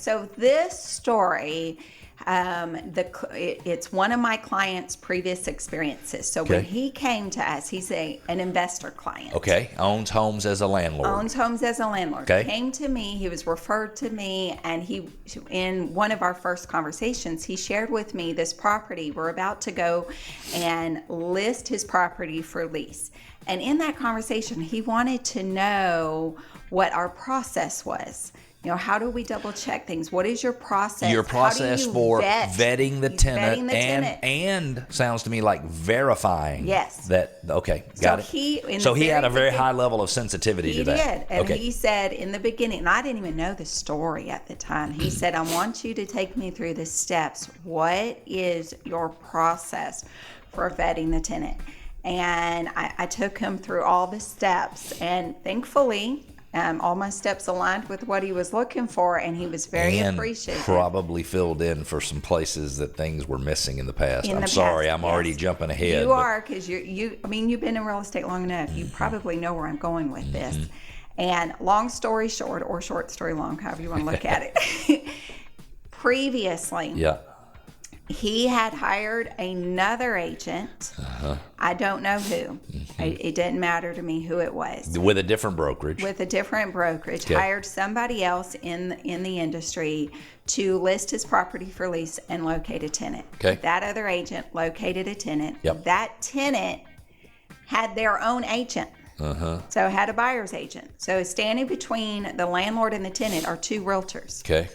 So this story, it's one of my client's previous experiences. So when he came to us, he's an investor client. Okay. Owns homes as a landlord. Okay. Came to me. He was referred to me, and in one of our first conversations, he shared with me this property. We're about to go and list his property for lease. And in that conversation, he wanted to know what our process was. How do we double check things? What is your process? Your process for vetting the tenant and sounds to me like verifying. Yes. Okay, got it. So he had a very high level of sensitivity to that. He did. And he said in the beginning, and I didn't even know the story at the time, he said, I want you to take me through the steps. What is your process for vetting the tenant? And I took him through all the steps, and thankfully, all my steps aligned with what he was looking for, and he was very appreciative. Probably filled in for some places that things were missing in the past. I'm sorry, I'm already jumping ahead. You are, because you've been in real estate long enough. You probably know where I'm going with this. And long story short, or short story long, however you want to look at it. Previously, he had hired another agent. I don't know who. It didn't matter to me who it was. With a different brokerage. Hired somebody else in the industry to list his property for lease and locate a tenant. That other agent located a tenant. That tenant had their own agent. So had a buyer's agent. So standing between the landlord and the tenant are two realtors. Okay.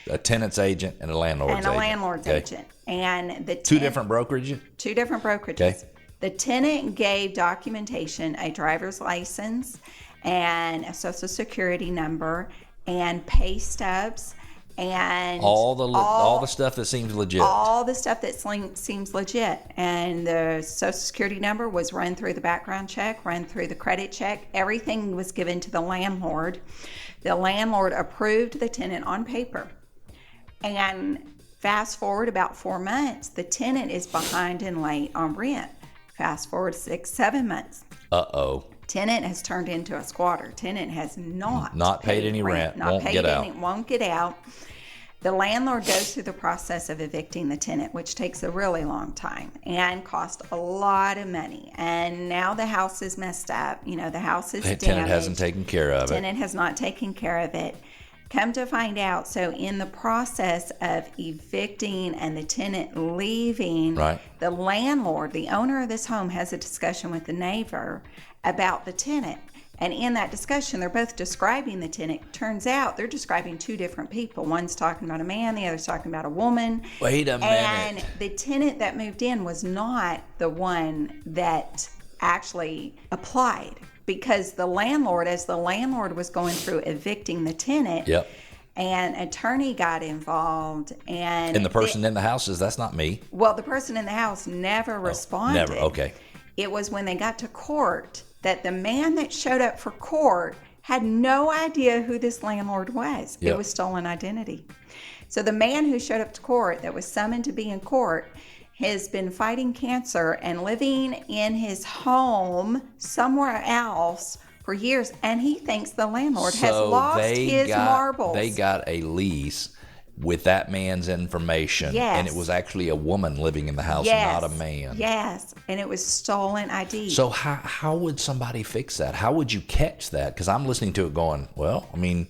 A tenant's agent and a landlord's agent. And the two different brokerages? Two different brokerages. The tenant gave documentation, a driver's license and a social security number and pay stubs and all the stuff that seems legit. All the stuff that seems legit. And the social security number was run through the background check, run through the credit check. Everything was given to the landlord. The landlord approved the tenant on paper. And fast forward about 4 months, the tenant is behind and late on rent. Fast forward 6-7 months. Tenant has turned into a squatter. Tenant has not paid any rent. Won't get out. The landlord goes through the process of evicting the tenant, which takes a really long time and costs a lot of money. And now the house is messed up. The house is damaged. Tenant hasn't taken care of it. Tenant has not taken care of it. Come to find out, so in the process of evicting and the tenant leaving, the landlord, the owner of this home, has a discussion with the neighbor about the tenant. And in that discussion, they're both describing the tenant. Turns out they're describing two different people. One's talking about a man, the other's talking about a woman. Wait a minute. And the tenant that moved in was not the one that actually applied. Because the landlord was going through evicting the tenant, an attorney got involved. And the person in the house says, that's not me. Well, the person in the house never responded. Never, okay. It was when they got to court that the man that showed up for court had no idea who this landlord was. It was stolen identity. So the man who showed up to court that was summoned to be in court has been fighting cancer and living in his home somewhere else for years, and he thinks the landlord has lost his marbles. They got a lease with that man's information, and it was actually a woman living in the house, not a man. Yes, and it was stolen ID. So how would somebody fix that? How would you catch that? Because I'm listening to it going, well, I mean,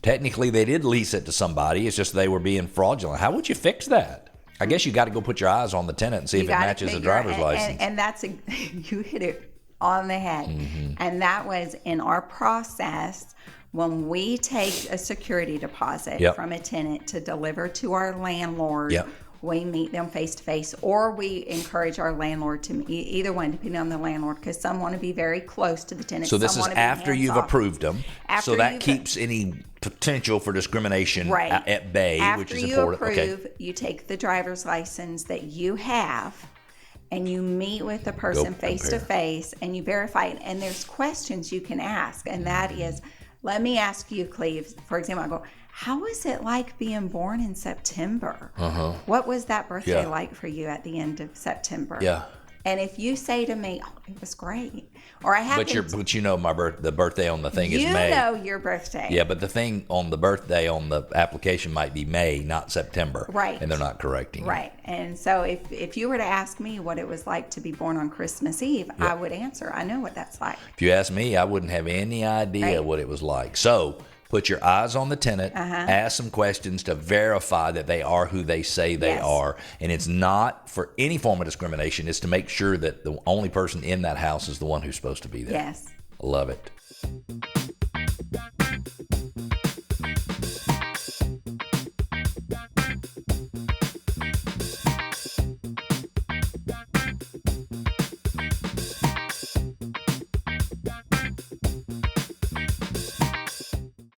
technically they did lease it to somebody. It's just they were being fraudulent. How would you fix that? I guess you got to go put your eyes on the tenant and see if it matches a driver's license. And that's you hit it on the head. And that was in our process when we take a security deposit from a tenant to deliver to our landlord. We meet them face to face, or we encourage our landlord to meet, either one, depending on the landlord, because some want to be very close to the tenant. So this is after you've approved them. So that keeps any potential for discrimination at bay, which is important. After you approve, you take the driver's license that you have, and you meet with the person face to face, and you verify it. And there's questions you can ask, and that is, let me ask you, Cleve, for example, I go, how was it like being born in September? What was that birthday like for you at the end of September? And if you say to me, "Oh, it was great," or I have, But you know the birthday on the thing is May. You know your birthday. Yeah, but the thing on the birthday on the application might be May, not September. Right. And they're not correcting you. Right. And so if you were to ask me what it was like to be born on Christmas Eve, I would answer, I know what that's like. If you ask me, I wouldn't have any idea what it was like. So put your eyes on the tenant, ask some questions to verify that they are who they say they are. And it's not for any form of discrimination. It's to make sure that the only person in that house is the one who's supposed to be there. Yes. I love it.